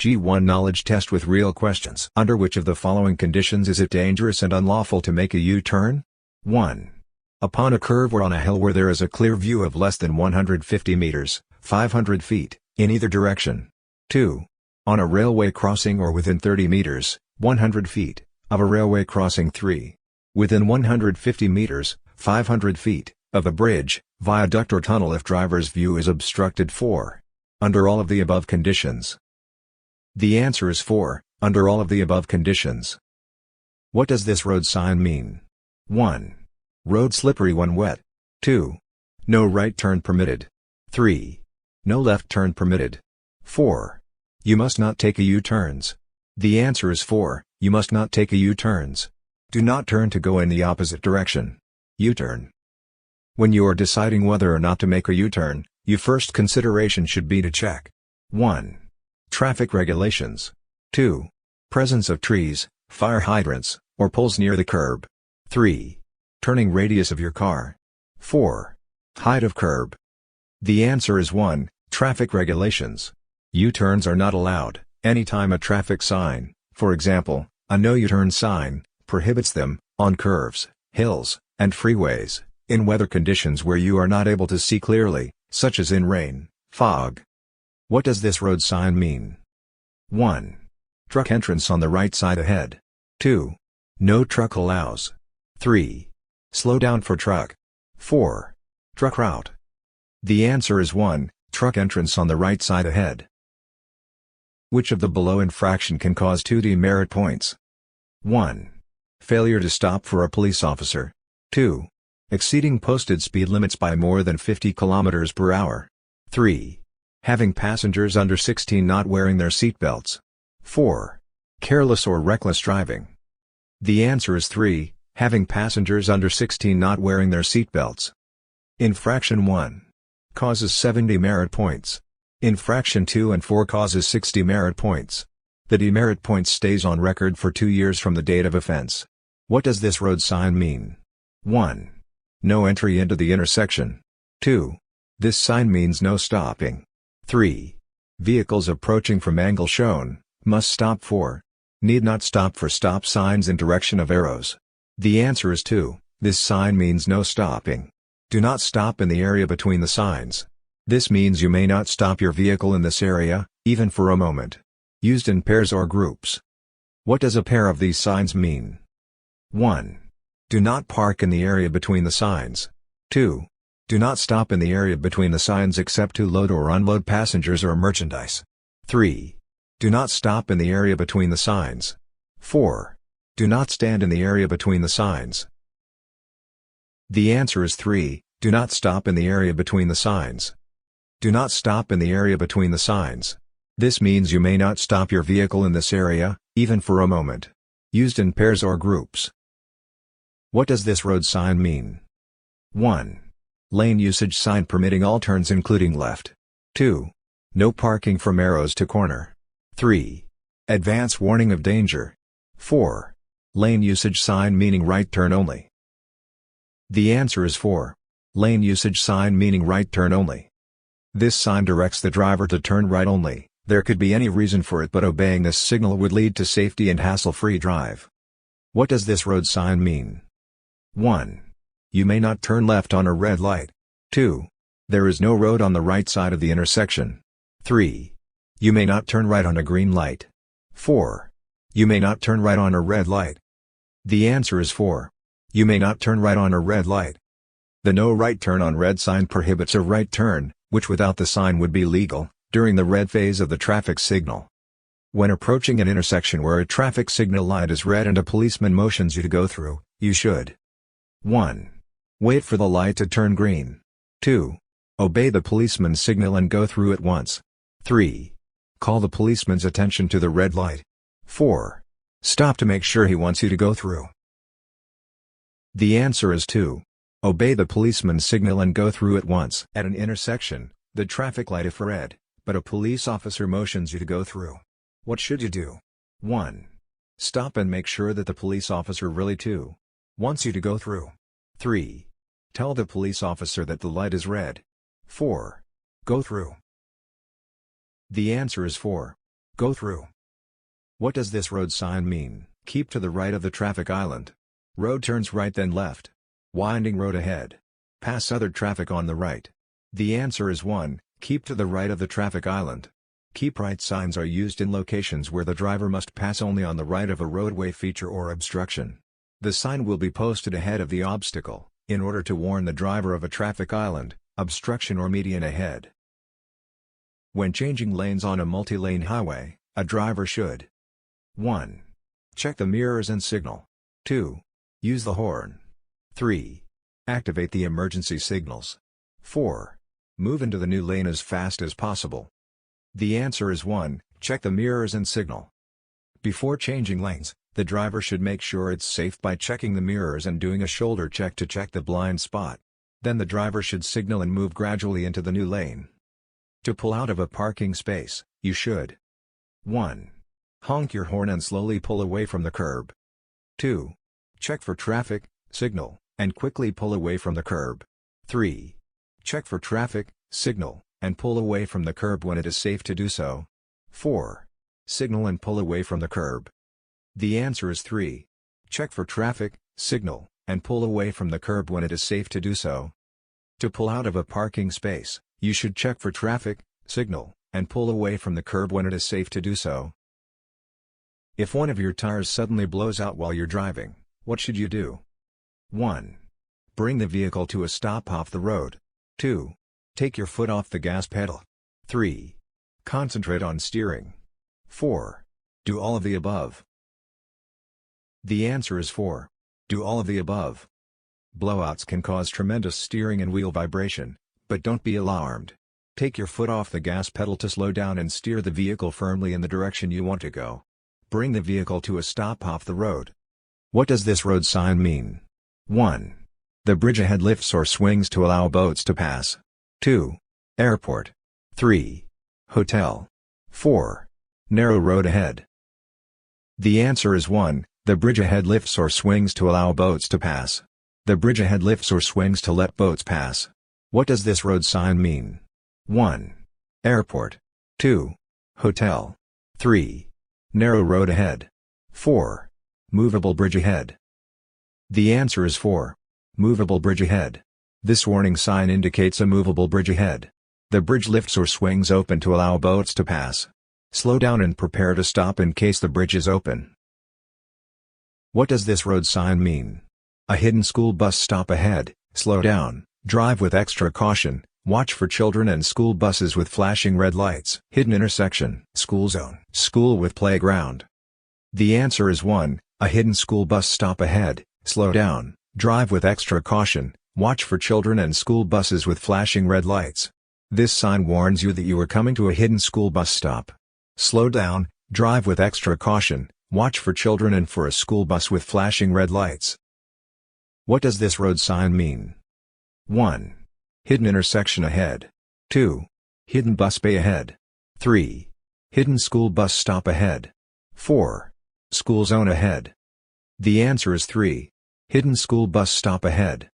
G1 Knowledge Test with real questions. Under which of the following conditions is it dangerous and unlawful to make a U-turn? 1. Upon a curve or on a hill where there is a clear view of less than 150 meters, 500 feet, in either direction. 2. On a railway crossing or within 30 meters, 100 feet, of a railway crossing. 3. Within 150 meters, 500 feet, of a bridge, viaduct or tunnel if driver's view is obstructed. 4. Under all of the above conditions. The answer is 4, under all of the above conditions. What does this road sign mean? 1. Road slippery when wet. 2. No right turn permitted. 3. No left turn permitted. 4. You must not take a U-turns. The answer is 4, you must not take a U-turns. Do not turn to go in the opposite direction. U-turn. When you are deciding whether or not to make a U-turn, your first consideration should be to check 1. Traffic regulations. 2. Presence of trees, fire hydrants, or poles near the curb. 3. Turning radius of your car. 4. Height of curb. The answer is 1. Traffic regulations. U-turns are not allowed anytime a traffic sign, for example, a no U-turn sign, prohibits them, on curves, hills, and freeways, in weather conditions where you are not able to see clearly, such as in rain, fog. What does this road sign mean? 1. Truck entrance on the right side ahead. 2. No truck allows. 3. Slow down for truck. 4. Truck route. The answer is 1. Truck entrance on the right side ahead. Which of the below infraction can cause 2 demerit points? 1. Failure to stop for a police officer. 2. Exceeding posted speed limits by more than 50 km per hour. 3. Having passengers under 16 not wearing their seatbelts. 4. Careless or reckless driving. The answer is 3. Having passengers under 16 not wearing their seatbelts. Infraction 1 causes 7 demerit points. Infraction 2 and 4 causes 6 demerit points. The demerit point stays on record for 2 years from the date of offense. What does this road sign mean? 1. No entry into the intersection. 2. This sign means no stopping. 3. Vehicles approaching from angle shown, must stop for. Need not stop for stop signs in direction of arrows. The answer is 2. This sign means no stopping. Do not stop in the area between the signs. This means you may not stop your vehicle in this area, even for a moment. Used in pairs or groups. What does a pair of these signs mean? 1. Do not park in the area between the signs. 2. Do not stop in the area between the signs except to load or unload passengers or merchandise. 3. Do not stop in the area between the signs. 4. Do not stand in the area between the signs. The answer is 3. Do not stop in the area between the signs. Do not stop in the area between the signs. This means you may not stop your vehicle in this area, even for a moment. Used in pairs or groups. What does this road sign mean? 1. Lane usage sign permitting all turns including left. 2. No parking from arrows to corner. 3. Advance warning of danger. 4. Lane usage sign meaning right turn only. The answer is 4. Lane usage sign meaning right turn only. This sign directs the driver to turn right only. There could be any reason for it, but obeying this signal would lead to safety and hassle-free drive. What does this road sign mean? 1. You may not turn left on a red light. 2. There is no road on the right side of the intersection. 3. You may not turn right on a green light. 4. You may not turn right on a red light. The answer is 4. You may not turn right on a red light. The no right turn on red sign prohibits a right turn, which without the sign would be legal, during the red phase of the traffic signal. When approaching an intersection where a traffic signal light is red and a policeman motions you to go through, you should 1. Wait for the light to turn green. 2. Obey the policeman's signal and go through at once. 3. Call the policeman's attention to the red light. 4. Stop to make sure he wants you to go through. The answer is 2. Obey the policeman's signal and go through at once. At an intersection, the traffic light is red, but a police officer motions you to go through. What should you do? 1. Stop and make sure that the police officer really too wants you to go through. 3. Tell the police officer that the light is red. 4. Go through. The answer is 4. Go through. What does this road sign mean? Keep to the right of the traffic island. Road turns right then left. Winding road ahead. Pass other traffic on the right. The answer is 1, keep to the right of the traffic island. Keep right signs are used in locations where the driver must pass only on the right of a roadway feature or obstruction. The sign will be posted ahead of the obstacle, in order to warn the driver of a traffic island, obstruction or median ahead. When changing lanes on a multi-lane highway, a driver should 1. Check the mirrors and signal. 2. Use the horn. 3. Activate the emergency signals. 4. Move into the new lane as fast as possible. The answer is 1, check the mirrors and signal. Before changing lanes, the driver should make sure it's safe by checking the mirrors and doing a shoulder check to check the blind spot. Then the driver should signal and move gradually into the new lane. To pull out of a parking space, you should 1. Honk your horn and slowly pull away from the curb. 2. Check for traffic, signal, and quickly pull away from the curb. 3. Check for traffic, signal, and pull away from the curb when it is safe to do so. 4. Signal and pull away from the curb. The answer is 3. Check for traffic, signal, and pull away from the curb when it is safe to do so. To pull out of a parking space, you should check for traffic, signal, and pull away from the curb when it is safe to do so. If one of your tires suddenly blows out while you're driving, what should you do? 1. Bring the vehicle to a stop off the road. 2. Take your foot off the gas pedal. 3. Concentrate on steering. 4. Do all of the above. The answer is 4. Do all of the above. Blowouts can cause tremendous steering and wheel vibration, but don't be alarmed. Take your foot off the gas pedal to slow down and steer the vehicle firmly in the direction you want to go. Bring the vehicle to a stop off the road. What does this road sign mean? 1. The bridge ahead lifts or swings to allow boats to pass. 2. Airport. 3. Hotel. 4. Narrow road ahead. The answer is 1. The bridge ahead lifts or swings to allow boats to pass. The bridge ahead lifts or swings to let boats pass. What does this road sign mean? 1. Airport. 2. Hotel. 3. Narrow road ahead. 4. Movable bridge ahead. The answer is 4. Movable bridge ahead. This warning sign indicates a movable bridge ahead. The bridge lifts or swings open to allow boats to pass. Slow down and prepare to stop in case the bridge is open. What does this road sign mean? A hidden school bus stop ahead, slow down, drive with extra caution, watch for children and school buses with flashing red lights. Hidden intersection, school zone, school with playground. The answer is 1, a hidden school bus stop ahead, slow down, drive with extra caution, watch for children and school buses with flashing red lights. This sign warns you that you are coming to a hidden school bus stop. Slow down, drive with extra caution, watch for children and for a school bus with flashing red lights. What does this road sign mean? 1. Hidden intersection ahead. 2. Hidden bus bay ahead. 3. Hidden school bus stop ahead. 4. School zone ahead. The answer is 3. Hidden school bus stop ahead.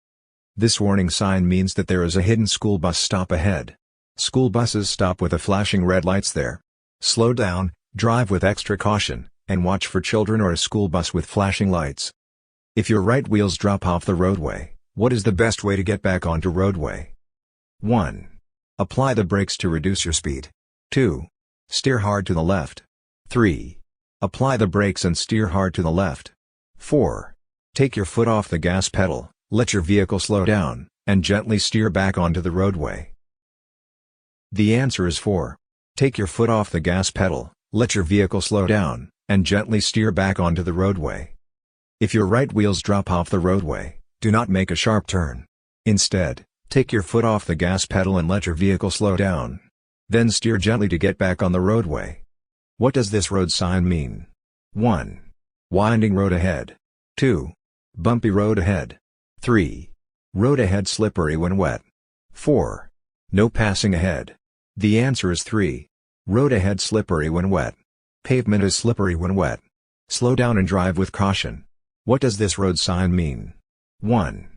This warning sign means that there is a hidden school bus stop ahead. School buses stop with the flashing red lights there. Slow down, drive with extra caution, and watch for children or a school bus with flashing lights. If your right wheels drop off the roadway, what is the best way to get back onto roadway? 1. Apply the brakes to reduce your speed. 2. Steer hard to the left. 3. Apply the brakes and steer hard to the left. 4. Take your foot off the gas pedal, let your vehicle slow down, and gently steer back onto the roadway. The answer is 4. Take your foot off the gas pedal, let your vehicle slow down, and gently steer back onto the roadway. If your right wheels drop off the roadway, do not make a sharp turn. Instead, take your foot off the gas pedal and let your vehicle slow down. Then steer gently to get back on the roadway. What does this road sign mean? 1. Winding road ahead. 2. Bumpy road ahead. 3. Road ahead slippery when wet. 4. No passing ahead. The answer is 3. Road ahead slippery when wet. Pavement is slippery when wet. Slow down and drive with caution. What does this road sign mean? 1.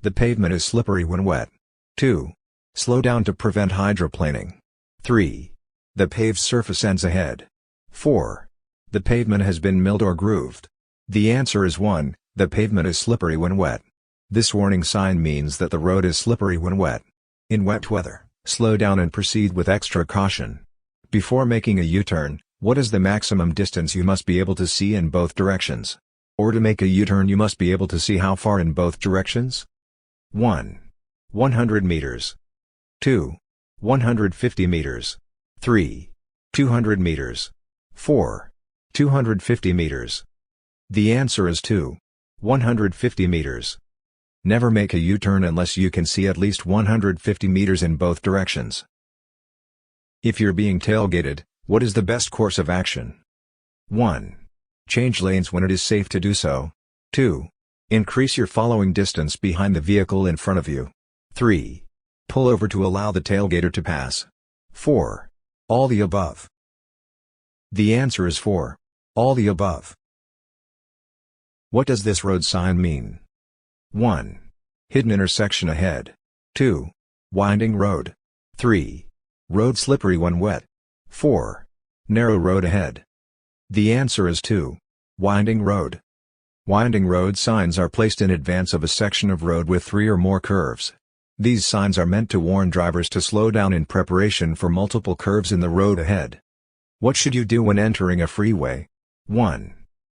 The pavement is slippery when wet. 2. Slow down to prevent hydroplaning. 3. The paved surface ends ahead. 4. The pavement has been milled or grooved. The answer is 1. The pavement is slippery when wet. This warning sign means that the road is slippery when wet. In wet weather, slow down and proceed with extra caution. Before making a U-turn, what is the maximum distance you must be able to see in both directions? Or to make a U-turn you must be able to see how far in both directions? 1. 100 meters. 2. 150 meters. 3. 200 meters. 4. 250 meters. The answer is 2. 150 meters. Never make a U-turn unless you can see at least 150 meters in both directions. If you're being tailgated, what is the best course of action? 1. Change lanes when it is safe to do so. 2. Increase your following distance behind the vehicle in front of you. 3. Pull over to allow the tailgater to pass. 4. All the above. The answer is 4. All the above. What does this road sign mean? 1. Hidden intersection ahead. 2. Winding road. 3. Road slippery when wet. 4. Narrow road ahead. The answer is 2. Winding road. Winding road signs are placed in advance of a section of road with 3 or more curves. These signs are meant to warn drivers to slow down in preparation for multiple curves in the road ahead. What should you do when entering a freeway? 1.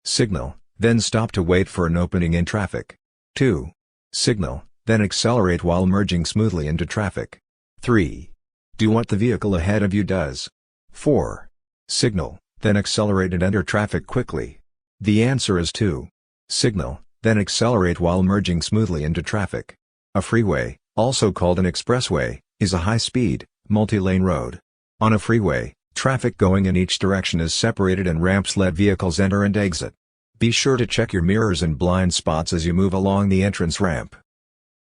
Signal, then stop to wait for an opening in traffic. 2. Signal, then accelerate while merging smoothly into traffic. 3. Do what the vehicle ahead of you does. 4. Signal, then accelerate and enter traffic quickly. The answer is 2. Signal, then accelerate while merging smoothly into traffic. A freeway, also called an expressway, is a high-speed, multi-lane road. On a freeway, traffic going in each direction is separated and ramps let vehicles enter and exit. Be sure to check your mirrors and blind spots as you move along the entrance ramp.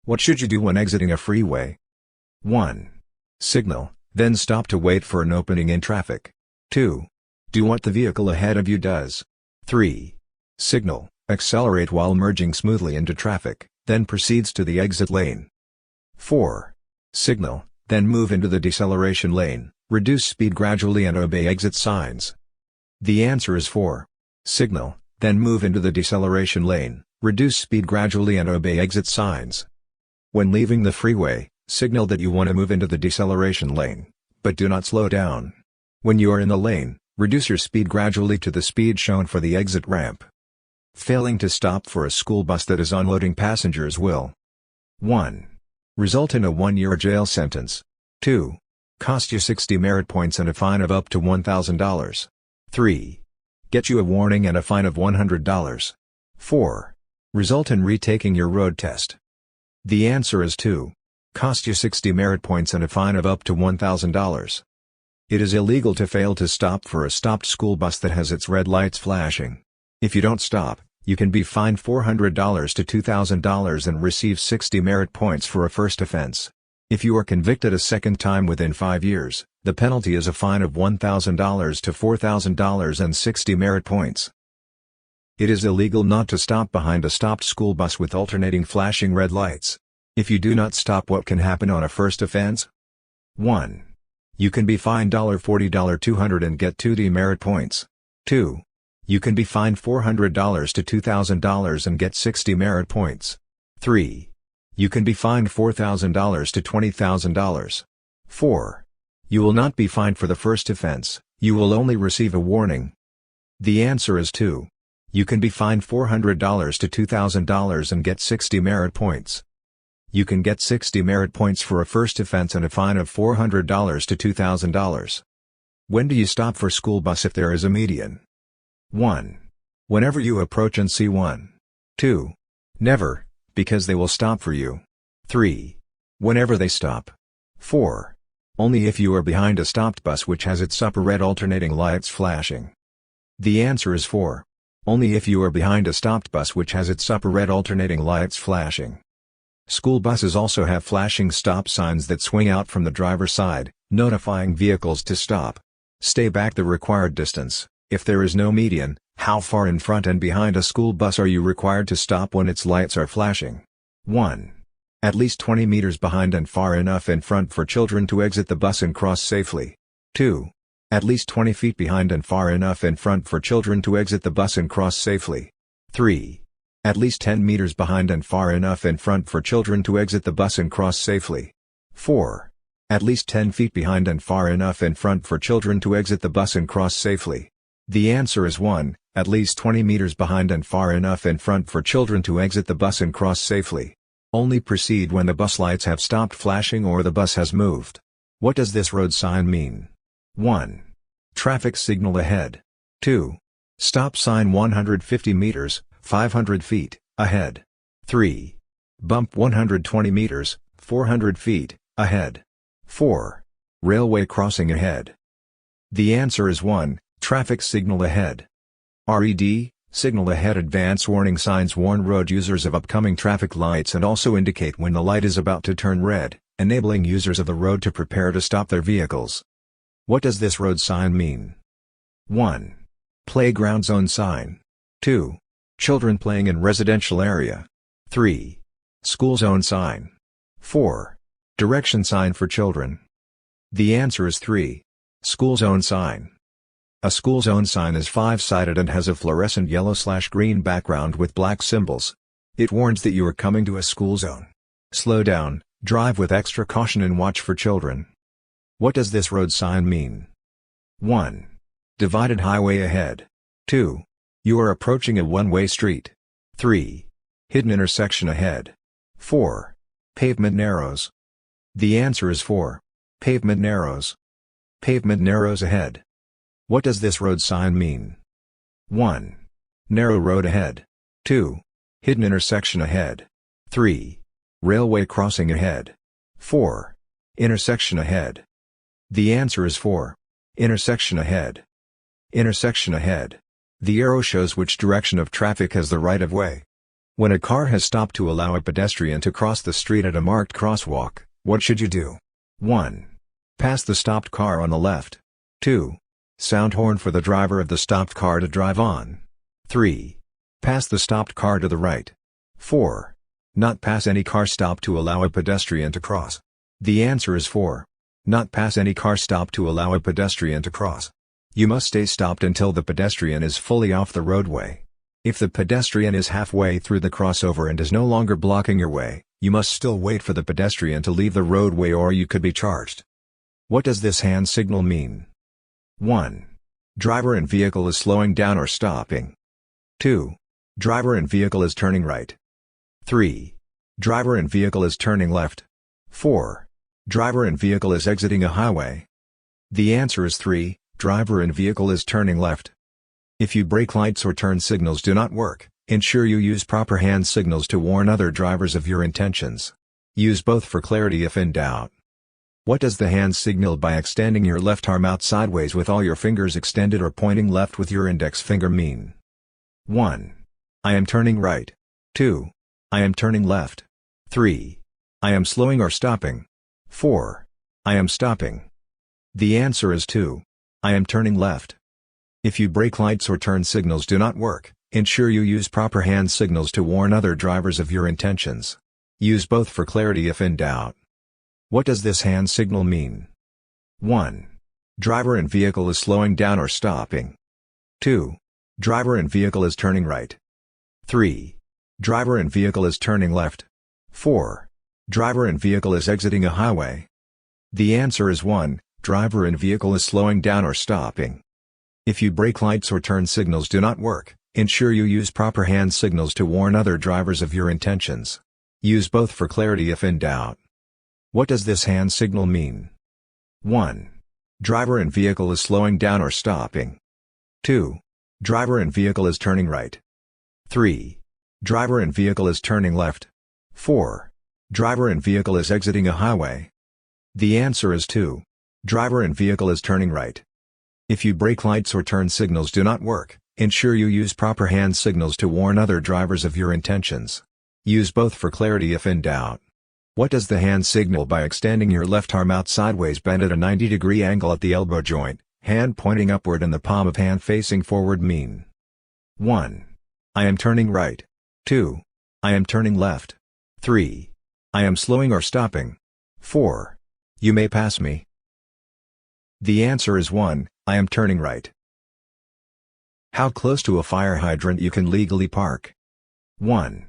What should you do when exiting a freeway? 1. Signal, then stop to wait for an opening in traffic. 2. Do what the vehicle ahead of you does. 3. Signal, accelerate while merging smoothly into traffic, then proceeds to the exit lane. 4. Signal, then move into the deceleration lane, reduce speed gradually and obey exit signs. The answer is 4. Signal, then move into the deceleration lane, reduce speed gradually and obey exit signs. When leaving the freeway, signal that you want to move into the deceleration lane, but do not slow down. When you are in the lane, reduce your speed gradually to the speed shown for the exit ramp. Failing to stop for a school bus that is unloading passengers will 1. Result in a 1-year jail sentence. 2. Cost you 60 merit points and a fine of up to $1,000. 3. Get you a warning and a fine of $100. 4. Result in retaking your road test. The answer is 2. Cost you 60 merit points and a fine of up to $1,000. It is illegal to fail to stop for a stopped school bus that has its red lights flashing. If you don't stop, you can be fined $400 to $2,000 and receive 60 merit points for a first offense. If you are convicted a second time within 5 years, the penalty is a fine of $1,000 to $4,000 and 60 merit points. It is illegal not to stop behind a stopped school bus with alternating flashing red lights. If you do not stop, what can happen on a first offense? 1. You can be fined $40 to $200 and get 2 demerit points. 2. You can be fined $400 to $2,000 and get 60 merit points. 3. You can be fined $4,000 to $20,000. 4. You will not be fined for the first offense, you will only receive a warning. The answer is 2. You can be fined $400 to $2,000 and get 60 merit points. You can get 60 merit points for a first offense and a fine of $400 to $2,000. When do you stop for school bus if there is a median? 1. Whenever you approach and see one. 2. Never, because they will stop for you. 3. Whenever they stop. 4. Only if you are behind a stopped bus which has its upper red alternating lights flashing. The answer is 4. Only if you are behind a stopped bus which has its upper red alternating lights flashing. School buses also have flashing stop signs that swing out from the driver's side, notifying vehicles to stop. Stay back the required distance. If there is no median, how far in front and behind a school bus are you required to stop when its lights are flashing? 1. At least 20 meters behind and far enough in front for children to exit the bus and cross safely. 2. At least 20 feet behind and far enough in front for children to exit the bus and cross safely. 3. At least 10 meters behind and far enough in front for children to exit the bus and cross safely. 4. At least 10 feet behind and far enough in front for children to exit the bus and cross safely. The answer is 1. At least 20 meters behind and far enough in front for children to exit the bus and cross safely. Only proceed when the bus lights have stopped flashing or the bus has moved. What does this road sign mean? 1. Traffic signal ahead. 2. Stop sign 150 meters, 500 feet, ahead. 3. Bump 120 meters, 400 feet, ahead. 4. Railway crossing ahead. The answer is 1. Traffic signal ahead. RED, signal ahead. Advance warning signs warn road users of upcoming traffic lights and also indicate when the light is about to turn red, enabling users of the road to prepare to stop their vehicles. What does this road sign mean? 1. Playground zone sign. 2. Children playing in residential area. 3. School zone sign. 4. Direction sign for children. The answer is 3. School zone sign. A school zone sign is 5-sided and has a fluorescent yellow/green background with black symbols. It warns that you are coming to a school zone. Slow down, drive with extra caution and watch for children. What does this road sign mean? 1. Divided highway ahead. 2. You are approaching a one-way street. 3. Hidden intersection ahead. 4. Pavement narrows. The answer is 4. Pavement narrows. Pavement narrows ahead. What does this road sign mean? 1. Narrow road ahead. 2. Hidden intersection ahead. 3. Railway crossing ahead. 4. Intersection ahead. The answer is 4. Intersection ahead. Intersection ahead. The arrow shows which direction of traffic has the right of way. When a car has stopped to allow a pedestrian to cross the street at a marked crosswalk, what should you do? 1. Pass the stopped car on the left. 2. Sound horn for the driver of the stopped car to drive on. 3. Pass the stopped car to the right. 4. Not pass any car stopped to allow a pedestrian to cross. The answer is 4. Not pass any car stopped to allow a pedestrian to cross. You must stay stopped until the pedestrian is fully off the roadway. If the pedestrian is halfway through the crossover and is no longer blocking your way, you must still wait for the pedestrian to leave the roadway or you could be charged. What does this hand signal mean? 1. Driver and vehicle is slowing down or stopping. 2. Driver and vehicle is turning right. 3. Driver and vehicle is turning left. 4. Driver and vehicle is exiting a highway. The answer is 3. Driver and vehicle is turning left. If your brake lights or turn signals do not work, ensure you use proper hand signals to warn other drivers of your intentions. Use both for clarity if in doubt. What does the hand signal by extending your left arm out sideways with all your fingers extended or pointing left with your index finger mean? 1. I am turning right. 2. I am turning left. 3. I am slowing or stopping. 4. I am stopping. The answer is 2. I am turning left. If your brake lights or turn signals do not work, ensure you use proper hand signals to warn other drivers of your intentions. Use both for clarity if in doubt. What does this hand signal mean? 1. Driver and vehicle is slowing down or stopping. 2. Driver and vehicle is turning right. 3. Driver and vehicle is turning left. 4. Driver and vehicle is exiting a highway. The answer is 1. Driver and vehicle is slowing down or stopping. If your brake lights or turn signals do not work, ensure you use proper hand signals to warn other drivers of your intentions. Use both for clarity if in doubt. What does this hand signal mean? 1. Driver and vehicle is slowing down or stopping. 2. Driver and vehicle is turning right. 3. Driver and vehicle is turning left. 4. Driver and vehicle is exiting a highway. The answer is 2. Driver and vehicle is turning right. If your brake lights or turn signals do not work, ensure you use proper hand signals to warn other drivers of your intentions. Use both for clarity if in doubt. What does the hand signal by extending your left arm out sideways bent at a 90-degree angle at the elbow joint, hand pointing upward and the palm of hand facing forward mean? 1. I am turning right. 2. I am turning left. 3. I am slowing or stopping. 4. You may pass me. The answer is 1. I am turning right. How close to a fire hydrant you can legally park? 1.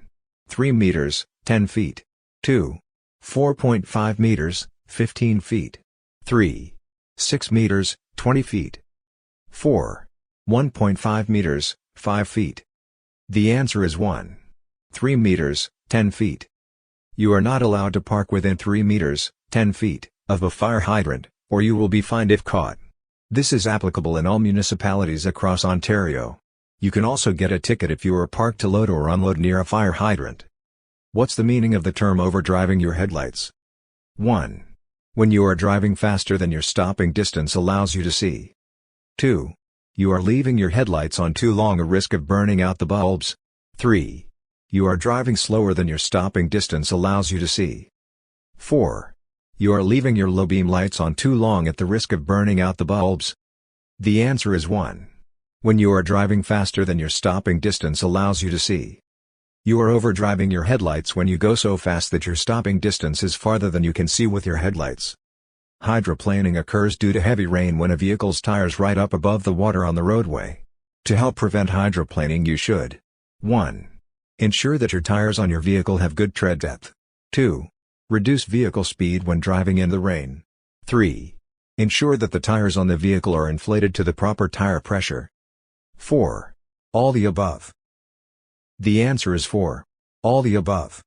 3 meters, 10 feet. 2. 4.5 meters, 15 feet. 3. 6 meters, 20 feet. 4. 1.5 meters, 5 feet. The answer is 1. 3 meters, 10 feet. You are not allowed to park within 3 meters, 10 feet, of a fire hydrant, or you will be fined if caught. This is applicable in all municipalities across Ontario. You can also get a ticket if you are parked to load or unload near a fire hydrant. What's the meaning of the term overdriving your headlights? 1. When you are driving faster than your stopping distance allows you to see. 2. You are leaving your headlights on too long, a risk of burning out the bulbs. 3. You are driving slower than your stopping distance allows you to see. 4. You are leaving your low beam lights on too long at the risk of burning out the bulbs. The answer is 1. When you are driving faster than your stopping distance allows you to see. You are overdriving your headlights when you go so fast that your stopping distance is farther than you can see with your headlights. Hydroplaning occurs due to heavy rain when a vehicle's tires ride up above the water on the roadway. To help prevent hydroplaning you should 1. Ensure that your tires on your vehicle have good tread depth. 2. Reduce vehicle speed when driving in the rain. 3. Ensure that the tires on the vehicle are inflated to the proper tire pressure. 4. All the above. The answer is 4. All the above.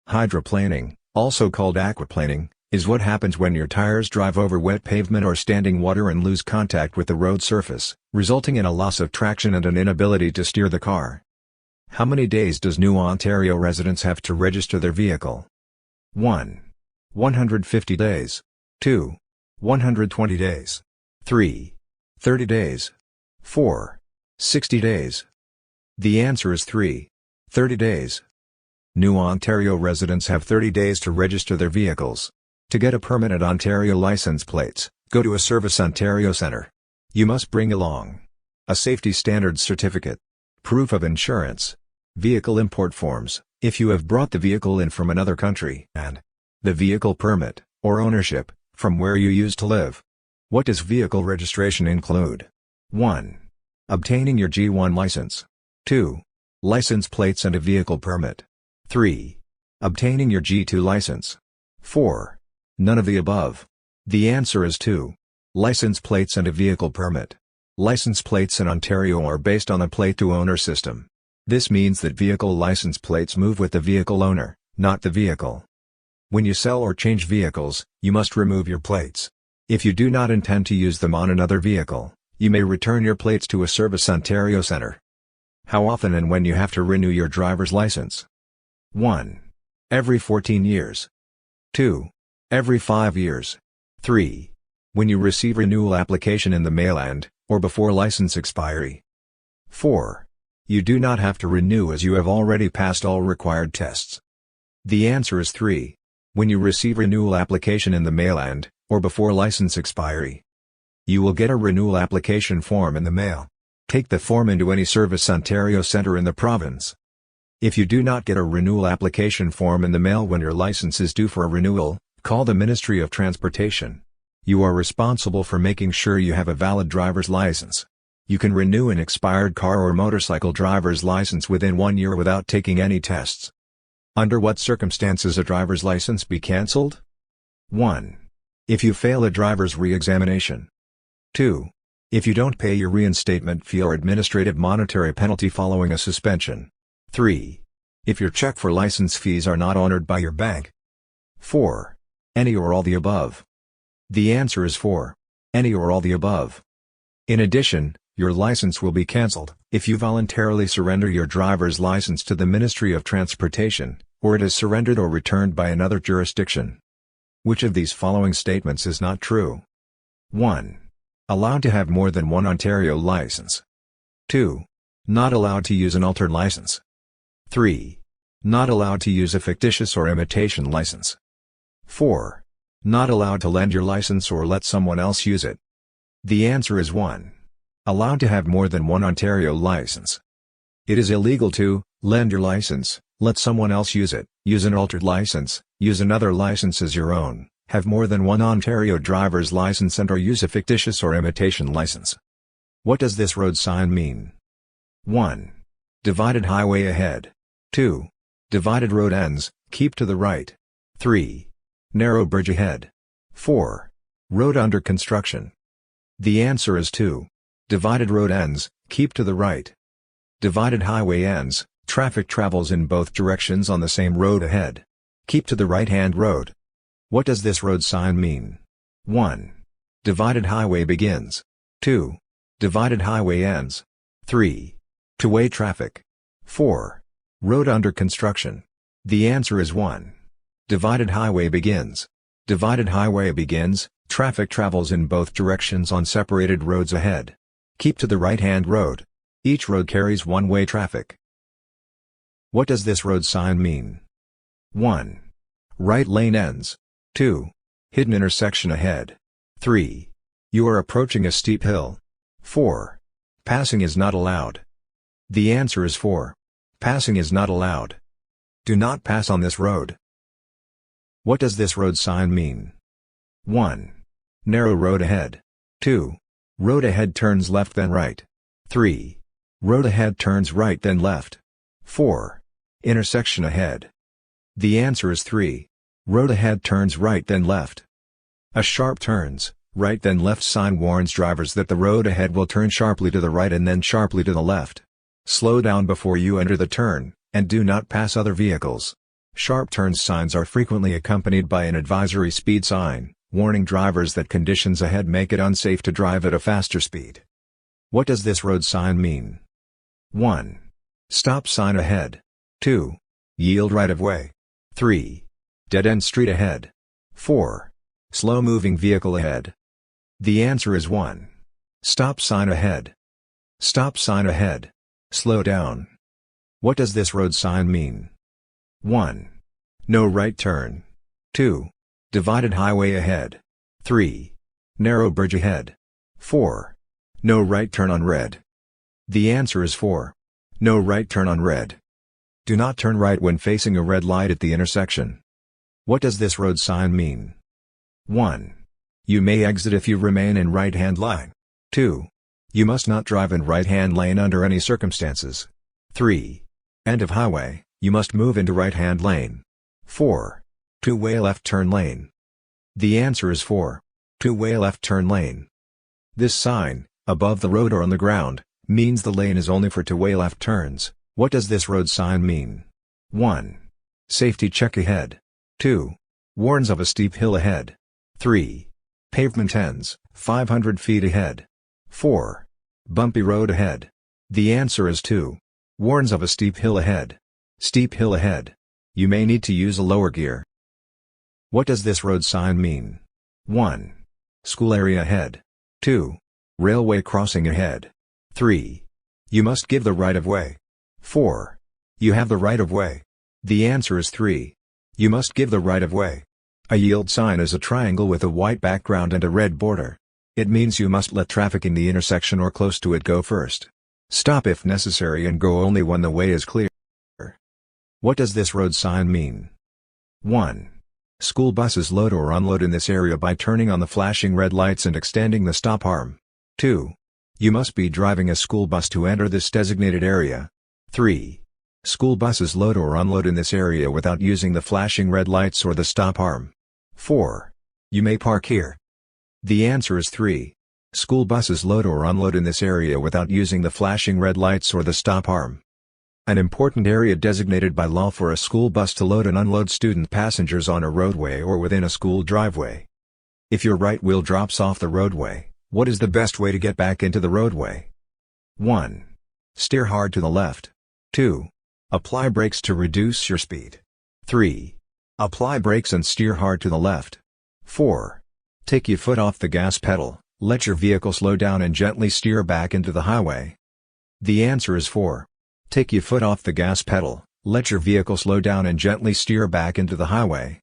Hydroplaning, also called aquaplaning, is what happens when your tires drive over wet pavement or standing water and lose contact with the road surface, resulting in a loss of traction and an inability to steer the car. How many days does New Ontario residents have to register their vehicle? 1. 150 days. 2. 120 days. 3. 30 days. 4. 60 days. The answer is 3. 30 days. New Ontario residents have 30 days to register their vehicles. To get a permanent Ontario license plates, go to a Service Ontario Centre. You must bring along a Safety Standards Certificate, proof of insurance, vehicle import forms, if you have brought the vehicle in from another country, and the vehicle permit, or ownership, from where you used to live. What does vehicle registration include? 1. Obtaining your G1 license. 2. License plates and a vehicle permit. 3. Obtaining your G2 license. 4. None of the above. The answer is 2. License plates and a vehicle permit. License plates in Ontario are based on a plate-to-owner system. This means that vehicle license plates move with the vehicle owner, not the vehicle. When you sell or change vehicles, you must remove your plates. If you do not intend to use them on another vehicle, you may return your plates to a Service Ontario Centre. How often and when you have to renew your driver's license? 1. Every 14 years. 2. Every 5 years. 3. When you receive renewal application in the mail and, or before license expiry. 4. You do not have to renew as you have already passed all required tests. The answer is 3. When you receive renewal application in the mail and, or before license expiry. You will get a renewal application form in the mail. Take the form into any Service Ontario Centre in the province. If you do not get a renewal application form in the mail when your license is due for a renewal, call the Ministry of Transportation. You are responsible for making sure you have a valid driver's license. You can renew an expired car or motorcycle driver's license within 1 year without taking any tests. Under what circumstances a driver's license be cancelled? 1. If you fail a driver's re-examination. 2. If you don't pay your reinstatement fee or administrative monetary penalty following a suspension. 3. If your check for license fees are not honored by your bank. 4. Any or all the above. The answer is 4. Any or all the above. In addition, your license will be cancelled if you voluntarily surrender your driver's license to the Ministry of Transportation, or it is surrendered or returned by another jurisdiction. Which of these following statements is not true? 1. Allowed to have more than one Ontario license. 2. Not allowed to use an altered license. 3. Not allowed to use a fictitious or imitation license. 4. Not allowed to lend your license or let someone else use it. The answer is 1. Allowed to have more than one Ontario license. It is illegal to lend your license, let someone else use it, use an altered license, use another license as your own, Have more than one Ontario driver's license and or use a fictitious or imitation license. What does this road sign mean? 1. Divided highway ahead. 2. Divided road ends, keep to the right. 3. Narrow bridge ahead. 4. Road under construction. The answer is 2. Divided road ends, keep to the right. Divided highway ends, traffic travels in both directions on the same road ahead. Keep to the right-hand road. What does this road sign mean? 1. Divided highway begins. 2. Divided highway ends. 3. Two-way traffic. 4. Road under construction. The answer is 1. Divided highway begins. Divided highway begins, traffic travels in both directions on separated roads ahead. Keep to the right-hand road. Each road carries one-way traffic. What does this road sign mean? 1. Right lane ends. 2. Hidden intersection ahead. 3. You are approaching a steep hill. 4. Passing is not allowed. The answer is 4. Passing is not allowed. Do not pass on this road. What does this road sign mean? 1. Narrow road ahead. 2. Road ahead turns left then right. 3. Road ahead turns right then left. 4. Intersection ahead. The answer is 3. Road ahead turns right then left. A sharp turns, right then left sign warns drivers that the road ahead will turn sharply to the right and then sharply to the left. Slow down before you enter the turn, and do not pass other vehicles. Sharp turn signs are frequently accompanied by an advisory speed sign, warning drivers that conditions ahead make it unsafe to drive at a faster speed. What does this road sign mean? 1. Stop sign ahead. 2. Yield right of way. 3. Dead-end street ahead. 4. Slow-moving vehicle ahead. The answer is 1. Stop sign ahead. Stop sign ahead. Slow down. What does this road sign mean? 1. No right turn. 2. Divided highway ahead. 3. Narrow bridge ahead. 4. No right turn on red. The answer is 4. No right turn on red. Do not turn right when facing a red light at the intersection. What does this road sign mean? 1. You may exit if you remain in right-hand line. 2. You must not drive in right-hand lane under any circumstances. 3. End of highway, you must move into right-hand lane. 4. Two-way left turn lane. The answer is 4. Two-way left turn lane. This sign, above the road or on the ground, means the lane is only for two-way left turns. What does this road sign mean? 1. Safety check ahead. 2. Warns of a steep hill ahead. 3. Pavement ends, 500 feet ahead. 4. Bumpy road ahead. The answer is 2. Warns of a steep hill ahead. Steep hill ahead. You may need to use a lower gear. What does this road sign mean? 1. School area ahead. 2. Railway crossing ahead. 3. You must give the right of way. 4. You have the right of way. The answer is 3. You must give the right of way. A yield sign is a triangle with a white background and a red border. It means you must let traffic in the intersection or close to it go first. Stop if necessary and go only when the way is clear. What does this road sign mean? 1. School buses load or unload in this area by turning on the flashing red lights and extending the stop arm. 2. You must be driving a school bus to enter this designated area. 3. School buses load or unload in this area without using the flashing red lights or the stop arm. 4. You may park here. The answer is 3. School buses load or unload in this area without using the flashing red lights or the stop arm. An important area designated by law for a school bus to load and unload student passengers on a roadway or within a school driveway. If your right wheel drops off the roadway, what is the best way to get back into the roadway? 1. Steer hard to the left. 2. Apply brakes to reduce your speed. 3. Apply brakes and steer hard to the left. 4. Take your foot off the gas pedal, let your vehicle slow down and gently steer back into the highway. The answer is 4. Take your foot off the gas pedal, let your vehicle slow down and gently steer back into the highway.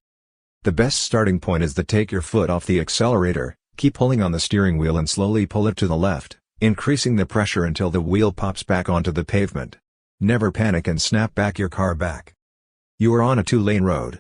The best starting point is to take your foot off the accelerator, keep pulling on the steering wheel and slowly pull it to the left, increasing the pressure until the wheel pops back onto the pavement. Never panic and snap back your car back. You are on a 2-lane road.